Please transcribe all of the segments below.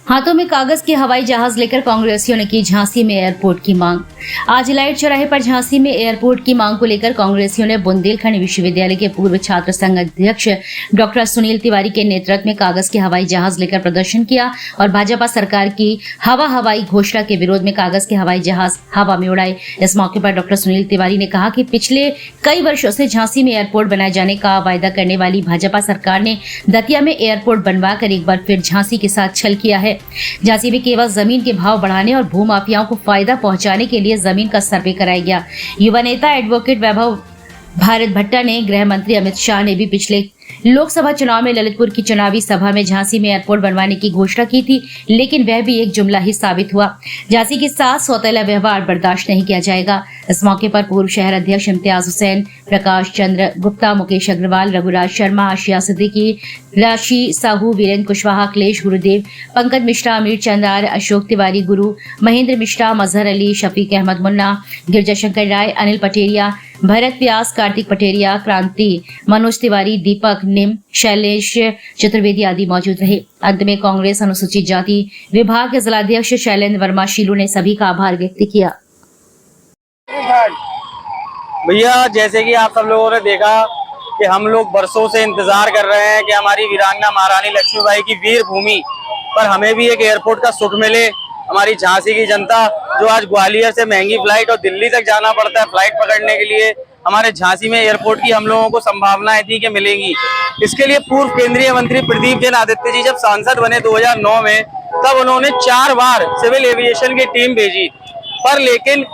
हाथों में कागज के हवाई जहाज लेकर कांग्रेसियों ने की झांसी में एयरपोर्ट की मांग। आज लाइट चौराहे पर झांसी में एयरपोर्ट की मांग को लेकर कांग्रेसियों ने बुंदेलखंड विश्वविद्यालय के पूर्व छात्र संघ अध्यक्ष डॉक्टर सुनील तिवारी के नेतृत्व में कागज के हवाई जहाज लेकर प्रदर्शन किया और भाजपा सरकार की हवाई घोषणा के विरोध में कागज के हवाई जहाज हवा में उड़ाए। इस मौके पर डॉक्टर सुनील तिवारी ने कहा कि पिछले कई वर्षों से झांसी में एयरपोर्ट बनाए जाने का वायदा करने वाली भाजपा सरकार ने दतिया में एयरपोर्ट बनवाकर एक बार फिर झांसी के साथ छल किया है। झांसी में केवल जमीन के भाव बढ़ाने और भूमाफियाओं को फायदा पहुंचाने के लिए जमीन का सर्वे कराया गया। युवा नेता एडवोकेट वैभव भारत भट्टा ने गृह मंत्री अमित शाह ने भी पिछले लोकसभा चुनाव में ललितपुर की चुनावी सभा में झांसी में एयरपोर्ट बनवाने की घोषणा की थी, लेकिन वह भी एक जुमला ही साबित हुआ। झांसी के साथ सौतेला व्यवहार बर्दाश्त नहीं किया जाएगा। इस मौके पर पूर्व शहर अध्यक्ष इम्तियाज हुसैन, प्रकाश चंद्र गुप्ता, मुकेश अग्रवाल, रघुराज शर्मा, आशिया सिद्दीकी, राशि साहू, वीरेंद्र कुशवाहा, क्लेश गुरुदेव, पंकज मिश्रा, अमीर चंदार, अशोक तिवारी गुरु, महेंद्र मिश्रा, मजहर अली, शफीक अहमद मुन्ना, गिरजा शंकर राय, अनिल पटेरिया, भरत व्यास, कार्तिक पटेरिया, क्रांति, मनोज तिवारी, दीपक निम, शैलेश चतुर्वेदी आदि मौजूद रहे। अंत में कांग्रेस अनुसूचित जाति विभाग के जिलाध्यक्ष शैलेंद्र वर्मा शीलू ने सभी का आभार व्यक्त किया। भैया, जैसे कि आप सब लोगों ने देखा कि हम लोग बरसों से इंतजार कर रहे हैं कि हमारी वीरांगना महारानी लक्ष्मीबाई की वीर भूमि पर हमें भी एक एयरपोर्ट का सुख मिले। हमारी झांसी की जनता जो आज ग्वालियर से महंगी फ्लाइट और दिल्ली तक जाना पड़ता है फ्लाइट पकड़ने के लिए, हमारे झांसी में एयरपोर्ट की हम लोगों को संभावनाएं थी कि मिलेंगी। इसके लिए पूर्व केंद्रीय मंत्री प्रदीप जैन आदित्य जी जब सांसद बने 2009 में, तब उन्होंने 4 बार सिविल एविएशन की टीम भेजी, पर लेकिन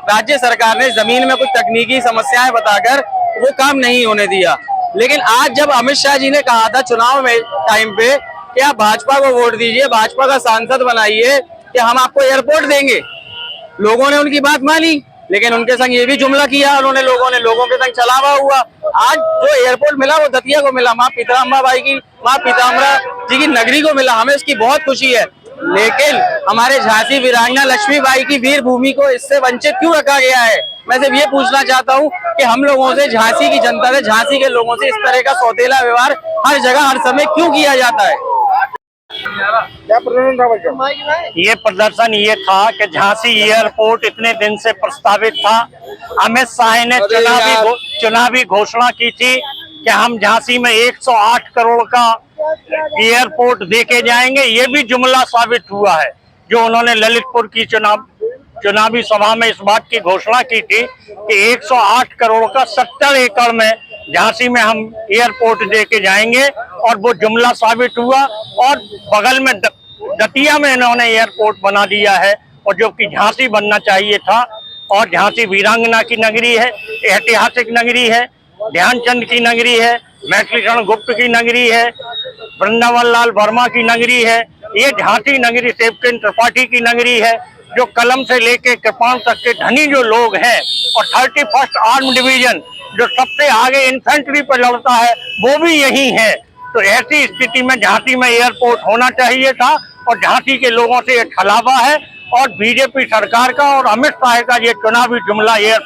राज्य सरकार ने जमीन में कुछ तकनीकी समस्याएं बताकर वो काम नहीं होने दिया। लेकिन आज जब अमित शाह जी ने कहा था चुनाव में टाइम पे कि आप भाजपा को वोट दीजिए, भाजपा का सांसद बनाइए कि हम आपको एयरपोर्ट देंगे, लोगों ने उनकी बात मानी, लेकिन उनके संग ये भी जुमला किया उन्होंने, लोगों के संग चलावा हुआ। आज जो एयरपोर्ट मिला वो दतिया को मिला, माँ पीताम्बरा जी की नगरी को मिला, हमें इसकी बहुत खुशी है। लेकिन हमारे झांसी वीरांगना लक्ष्मीबाई की वीर भूमि को इससे वंचित क्यों रखा गया है? मैं सिर्फ ये पूछना चाहता हूँ कि हम लोगों से, झांसी की जनता से, झांसी के लोगों से इस तरह का सौतेला व्यवहार हर जगह हर समय क्यों किया जाता है? क्या प्रदर्शन था? ये प्रदर्शन ये था कि झांसी एयरपोर्ट इतने दिन से प्रस्तावित था। अमित शाह ने चुनावी घोषणा की थी कि हम झांसी में 108 करोड़ का एयरपोर्ट देके जाएंगे। ये भी जुमला साबित हुआ है। जो उन्होंने ललितपुर की चुनावी सभा में इस बात की घोषणा की थी कि 108 करोड़ का 70 एकड़ में झांसी में हम एयरपोर्ट देके जाएंगे, और वो जुमला साबित हुआ। और बगल में दतिया में इन्होंने एयरपोर्ट बना दिया है, और जो कि झांसी बनना चाहिए था। और झांसी वीरांगना की नगरी है, ऐतिहासिक नगरी है, ध्यानचंद की नगरी है, मैथिलीशरण गुप्त की नगरी है, वृंदावन लाल वर्मा की नगरी है। ये झांसी नगरी सेवकेन त्रिपाठी की नगरी है, जो कलम से लेके कृपाण तक के धनी जो लोग हैं, और 31st आर्म डिवीजन जो सबसे आगे इन्फेंट्री पर लड़ता है वो भी यही है। तो ऐसी स्थिति में झांसी में एयरपोर्ट होना चाहिए था, और झांसी के लोगों से ये छलावा है। और बीजेपी सरकार का और अमित शाह का ये चुनावी जुमला एयरपोर्ट